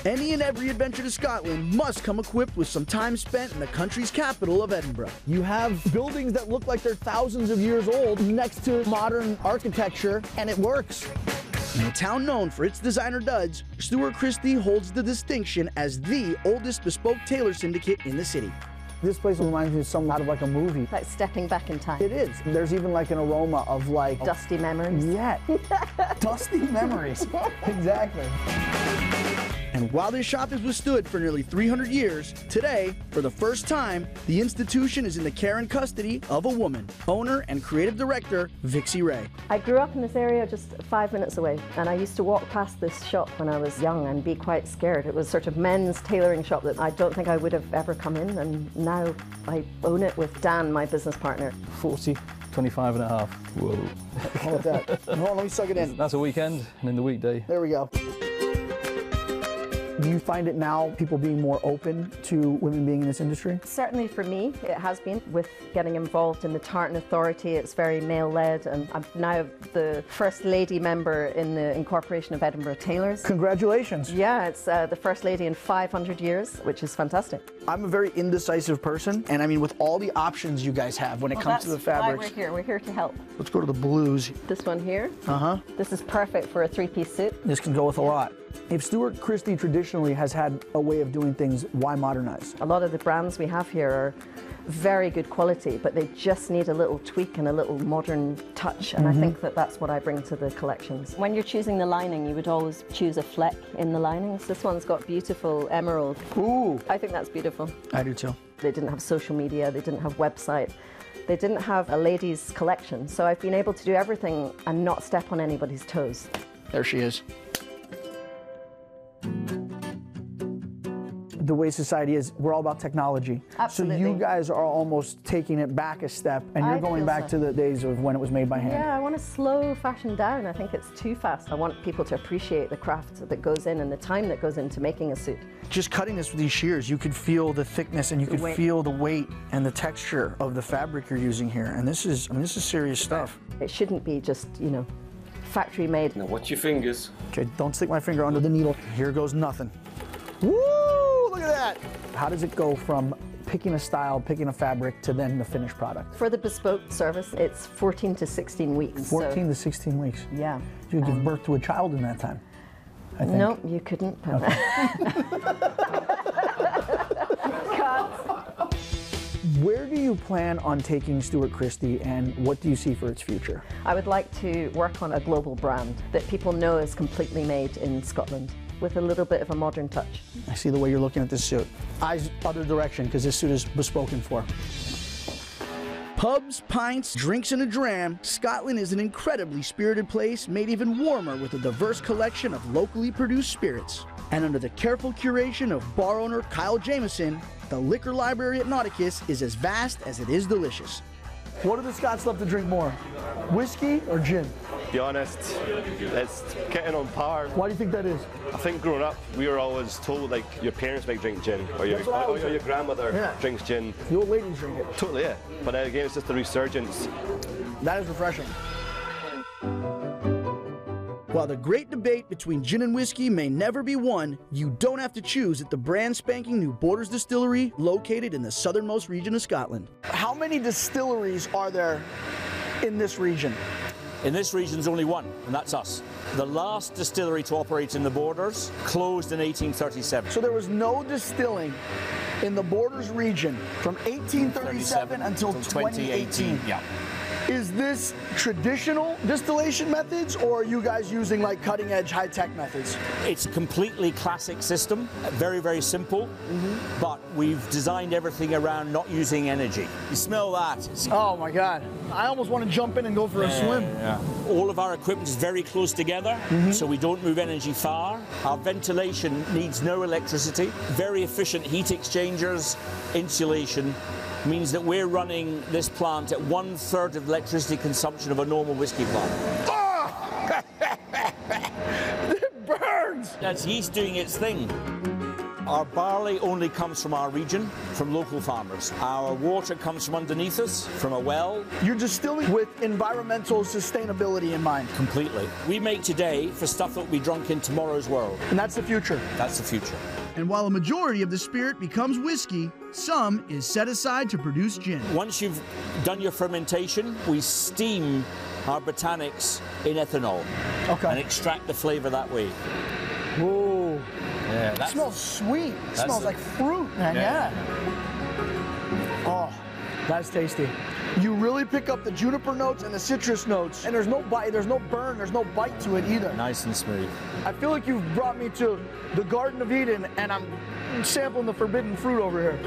Any and every adventure to Scotland must come equipped with some time spent in the country's capital of Edinburgh. You have buildings that look like they're thousands of years old next to modern architecture, and it works. In a town known for its designer duds, Stewart Christie holds the distinction as the oldest bespoke tailor syndicate in the city. This place reminds me of something out of like a movie. Like stepping back in time. It is. There's even like an aroma of like... Dusty memories. Yeah. Dusty memories. Exactly. And while this shop has withstood for nearly 300 years, today, for the first time, the institution is in the care and custody of a woman, owner and creative director, Vixie Ray. I grew up in this area just 5 minutes away, and I used to walk past this shop when I was young and be quite scared. It was sort of men's tailoring shop that I don't think I would have ever come in, and now I own it with Dan, my business partner. 40, 25 and a half. Whoa. How about that? Hold on, let me suck it in. That's a weekend, and in the weekday. There we go. Do you find it now, people being more open to women being in this industry? Certainly for me, it has been. With getting involved in the Tartan Authority, it's very male-led, and I'm now the first lady member in the Incorporation of Edinburgh Tailors. Congratulations. Yeah, it's the first lady in 500 years, which is fantastic. I'm a very indecisive person, and I mean, with all the options you guys have when it comes to the fabrics. That's why we're here to help. Let's go to the blues. This one here. Uh-huh. This is perfect for a three-piece suit. This can go with a lot. If Stewart Christie traditionally has had a way of doing things, why modernize? A lot of the brands we have here are very good quality, but they just need a little tweak and a little modern touch, and I think that that's what I bring to the collections. When you're choosing the lining, you would always choose a fleck in the linings. This one's got beautiful emerald. Ooh. I think that's beautiful. I do too. They didn't have social media, they didn't have website, they didn't have a ladies' collection, so I've been able to do everything and not step on anybody's toes. There she is. The way society is, we're all about technology. Absolutely. So you guys are almost taking it back a step, and you're going back to the days of when it was made by hand. Yeah, I want to slow fashion down. I think it's too fast. I want people to appreciate the craft that goes in and the time that goes into making a suit. Just cutting this with these shears, you could feel the thickness and you could feel the weight and the texture of the fabric you're using here. And this is, I mean, this is serious stuff. It shouldn't be just, you know, factory made. Now watch your fingers. Okay, don't stick my finger under the needle. Here goes nothing. Woo! Look at that! How does it go from picking a style, picking a fabric, to then the finished product? For the bespoke service, it's 14 to 16 weeks. 14 to 16 weeks. Yeah. You could give birth to a child in that time, I think. No, you couldn't. Okay. Where do you plan on taking Stewart Christie, and what do you see for its future? I would like to work on a global brand that people know is completely made in Scotland, with a little bit of a modern touch. I see the way you're looking at this suit. Eyes other direction, because this suit is bespoken for. Pubs, pints, drinks, and a dram, Scotland is an incredibly spirited place made even warmer with a diverse collection of locally produced spirits. And under the careful curation of bar owner Kyle Jameson, the liquor library at Nauticus is as vast as it is delicious. What do the Scots love to drink more? Whiskey or gin? To be honest, it's getting on par. Why do you think that is? I think growing up, we were always told like your parents might drink gin, or your grandmother drinks gin. The old ladies drink it. Totally, yeah. But then again, it's just a resurgence. That is refreshing. While the great debate between gin and whiskey may never be won, you don't have to choose at the brand spanking new Borders Distillery, located in the southernmost region of Scotland. How many distilleries are there in this region? In this region, there's only one, and that's us. The last distillery to operate in the Borders closed in 1837. So there was no distilling in the Borders region from 1837 until 2018. Yeah. Is this traditional distillation methods, or are you guys using like cutting edge high-tech methods? It's a completely classic system, very, very simple, but we've designed everything around not using energy. You smell that? Oh my God. I almost want to jump in and go for a swim. Yeah. All of our equipment is very close together, so we don't move energy far. Our ventilation needs no electricity. Very efficient heat exchangers, insulation, means that we're running this plant at 1/3 of electricity consumption of a normal whiskey plant. Oh! It burns! That's yeast doing its thing. Our barley only comes from our region, from local farmers. Our water comes from underneath us, from a well. You're distilling with environmental sustainability in mind. Completely. We make today for stuff that will be drunk in tomorrow's world. And that's the future. That's the future. And while a majority of the spirit becomes whiskey, some is set aside to produce gin. Once you've done your fermentation, we steam our botanics in ethanol and extract the flavor that way. Whoa. Yeah, it smells sweet. It smells like fruit, man. Yeah. Oh, that's tasty. You really pick up the juniper notes and the citrus notes, and there's no bite, there's no burn, there's no bite to it either. Nice and smooth. I feel like you've brought me to the Garden of Eden, and I'm sampling the forbidden fruit over here.